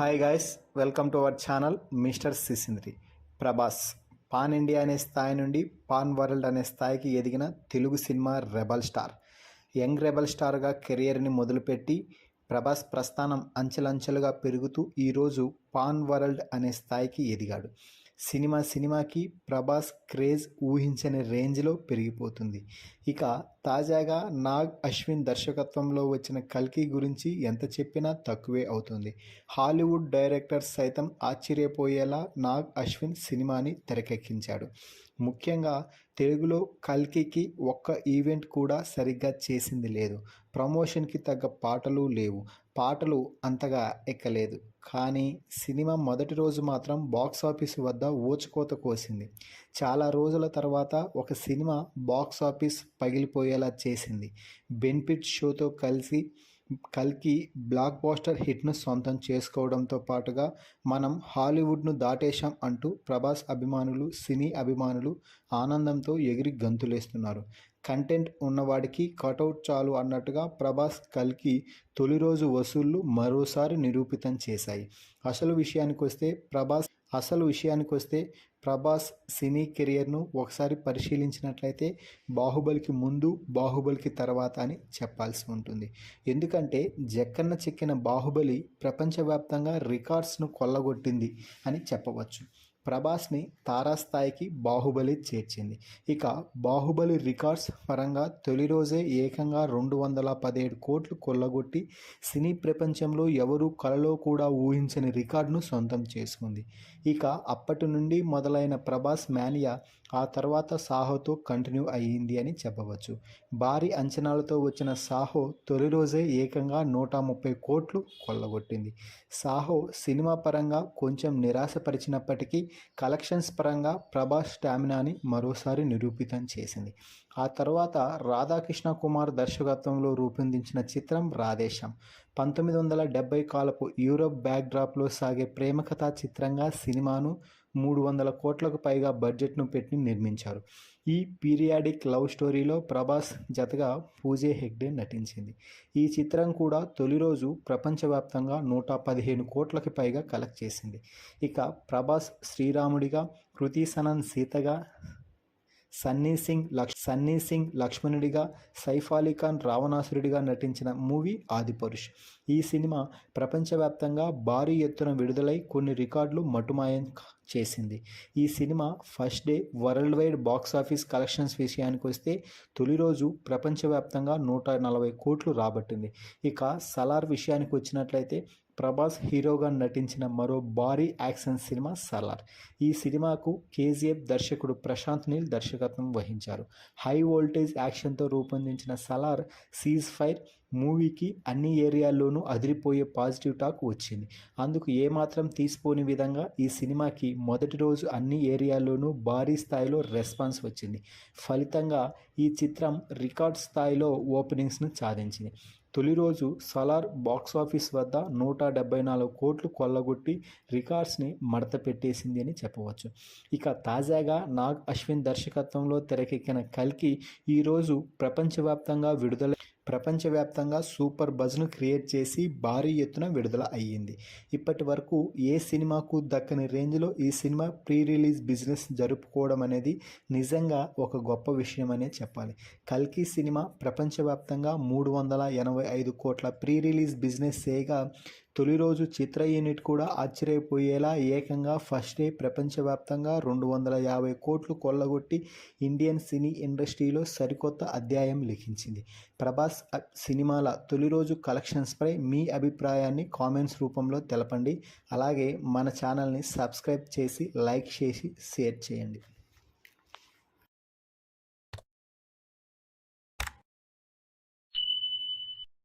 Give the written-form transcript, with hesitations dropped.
Hi guys, welcome to our channel mister Sisindri. Prabhas pan India అనే స్థాయి నుండి పాన్ వరల్డ్ అనే స్థాయికి ఎదిగిన Telugu cinema rebel star. Young rebel స్టార్గా కెరియర్ని మొదలుపెట్టి ప్రభాస్ ప్రస్థానం అంచెలంచెలుగా పెరుగుతూ ఈరోజు పాన్ వరల్డ్ అనే స్థాయికి ఎదిగాడు. సినిమాకి ప్రభాస్ క్రేజ్ ఊహించని రేంజ్లో పెరిగిపోతుంది. ఇక తాజాగా నాగ్ అశ్విన్ దర్శకత్వంలో వచ్చిన కల్కి గురించి ఎంత చెప్పినా తక్కువే అవుతుంది. హాలీవుడ్ డైరెక్టర్స్ సైతం ఆశ్చర్యపోయేలా నాగ్ అశ్విన్ సినిమాని తెరకెక్కించాడు. ముఖ్యంగా తెలుగులో కల్కికి ఒక్క ఈవెంట్ కూడా సరిగ్గా చేసింది లేదు. ప్రమోషన్కి తగ్గ పాటలు లేవు. పాటలు అంతగా ఎక్కలేదు. కానీ సినిమా మొదటి రోజు మాత్రం బాక్సాఫీస్ వద్ద ఊచకోత కోసింది. చాలా రోజుల తర్వాత ఒక సినిమా బాక్సాఫీస్ పగిలిపోయేలా చేసింది. బెనిఫిట్ షోతో కలిసి కల్కి బ్లాక్ బాస్టర్ హిట్ను సొంతం చేసుకోవడంతో పాటుగా మనం హాలీవుడ్ను దాటేశాం అంటూ ప్రభాస్ అభిమానులు, సినీ అభిమానులు ఆనందంతో ఎగిరి గంతులేస్తున్నారు. కంటెంట్ ఉన్నవాడికి కటౌట్ చాలు అన్నట్టుగా ప్రభాస్ కల్కి తొలి రోజు వసూళ్లు మరోసారి నిరూపితం చేశాయి. అసలు విషయానికొస్తే ప్రభాస్ సినీ కెరియర్ను ఒకసారి పరిశీలించినట్లయితే బాహుబలికి ముందు, బాహుబలికి తర్వాత అని చెప్పాల్సి ఉంటుంది. ఎందుకంటే జక్కన్న చెక్కిన బాహుబలి ప్రపంచవ్యాప్తంగా రికార్డ్స్ను కొల్లగొట్టింది అని చెప్పవచ్చు. ప్రభాస్ని తారాస్థాయికి బాహుబలి చేర్చింది. ఇక బాహుబలి రికార్డ్స్ పరంగా తొలి రోజే ఏకంగా 217 కోట్లు కొల్లగొట్టి సినీ ప్రపంచంలో ఎవరూ కలలో కూడా ఊహించని రికార్డును సొంతం చేసుకుంది. ఇక అప్పటి నుండి మొదలైన ప్రభాస్ మేనియా ఆ తర్వాత సాహోతో కంటిన్యూ అయ్యింది అని చెప్పవచ్చు. భారీ అంచనాలతో వచ్చిన సాహో తొలి రోజే ఏకంగా 130 కోట్లు కొల్లగొట్టింది. సాహో సినిమా పరంగా కొంచెం నిరాశపరిచినప్పటికీ కలెక్షన్స్ పరంగా ప్రభాస్ స్టామినాని మరోసారి నిరూపితం చేసింది. ఆ తర్వాత రాధాకృష్ణ కుమార్ దర్శకత్వంలో రూపొందించిన చిత్రం రాధేశ్యామ్ 1970 కాలపు యూరప్ బ్యాక్డ్రాప్లో సాగే ప్రేమకథా చిత్రంగా సినిమాను 300 కోట్లకు పైగా బడ్జెట్ను పెట్టి నిర్మించారు. ఈ పీరియాడిక్ లవ్ స్టోరీలో ప్రభాస్ జతగా పూజే హెగ్డే నటించింది. ఈ చిత్రం కూడా తొలి రోజు ప్రపంచవ్యాప్తంగా 115 కోట్లకి పైగా కలెక్ట్ చేసింది. ఇక ప్రభాస్ శ్రీరాముడిగా, కృతి సనన్ సీతగా, సన్నీ సింగ్ లక్ష్మణుడిగా, సైఫ్ అలీ ఖాన్ రావణాసురుడిగా నటించిన మూవీ ఆదిపురుష్. ఈ సినిమా ప్రపంచవ్యాప్తంగా భారీ ఎత్తున విడుదలై కొన్ని రికార్డులు మటుమాయం చేసింది. ఈ cinema first day world wide box office collections విషయానికి వస్తే తొలి రోజు ప్రపంచవ్యాప్తంగా 140 కోట్లు రాబట్టింది. ఇక సలార్ విషయానికి వచ్చినట్లయితే ప్రభాస్ హీరోగా నటించిన మరో భారీ యాక్షన్ సినిమా సలార్. ఈ సినిమాకు కేజీఎఫ్ దర్శకుడు ప్రశాంత్ నీల్ దర్శకత్వం వహించారు. హై వోల్టేజ్ యాక్షన్తో రూపొందించిన సలార్ సీజ్ ఫైర్ మూవీకి అన్ని ఏరియాల్లోనూ అదిరిపోయే పాజిటివ్ టాక్ వచ్చింది. అందుకు ఏమాత్రం తీసిపోని విధంగా ఈ సినిమాకి మొదటి రోజు అన్ని ఏరియాల్లోనూ భారీ స్థాయిలో రెస్పాన్స్ వచ్చింది. ఫలితంగా ఈ చిత్రం రికార్డ్ స్థాయిలో ఓపెనింగ్స్ను సాధించింది. తొలి రోజు సలార్ బాక్సాఫీస్ వద్ద 174 కోట్లు కొల్లగొట్టి రికార్డ్స్ని మడత పెట్టేసింది అని చెప్పవచ్చు. ఇక తాజాగా నాగ్ అశ్విన్ దర్శకత్వంలో తెరకెక్కిన కల్కి ఈరోజు ప్రపంచవ్యాప్తంగా సూపర్ బజ్ను క్రియేట్ చేసి భారీ ఎత్తున విడుదల అయ్యింది. ఇప్పటి వరకు ఏ సినిమాకు దక్కని రేంజ్లో ఈ సినిమా ప్రీ రిలీజ్ బిజినెస్ జరుపుకోవడం అనేది నిజంగా ఒక గొప్ప విషయం అనే చెప్పాలి. కల్కి సినిమా ప్రపంచవ్యాప్తంగా 385 కోట్ల ప్రీ రిలీజ్ బిజినెస్ చేయగా తొలి రోజు చిత్ర యూనిట్ కూడా ఆశ్చర్యపోయేలా ఏకంగా ఫస్ట్ డే ప్రపంచవ్యాప్తంగా 250 కోట్లు కొల్లగొట్టి ఇండియన్ సినీ ఇండస్ట్రీలో సరికొత్త అధ్యాయం లిఖించింది. ప్రభాస్ సినిమాల తొలి రోజు కలెక్షన్స్పై మీ అభిప్రాయాన్ని కామెంట్స్ రూపంలో తెలపండి. అలాగే మన ఛానల్ని సబ్స్క్రైబ్ చేసి, లైక్ చేసి, షేర్ చేయండి.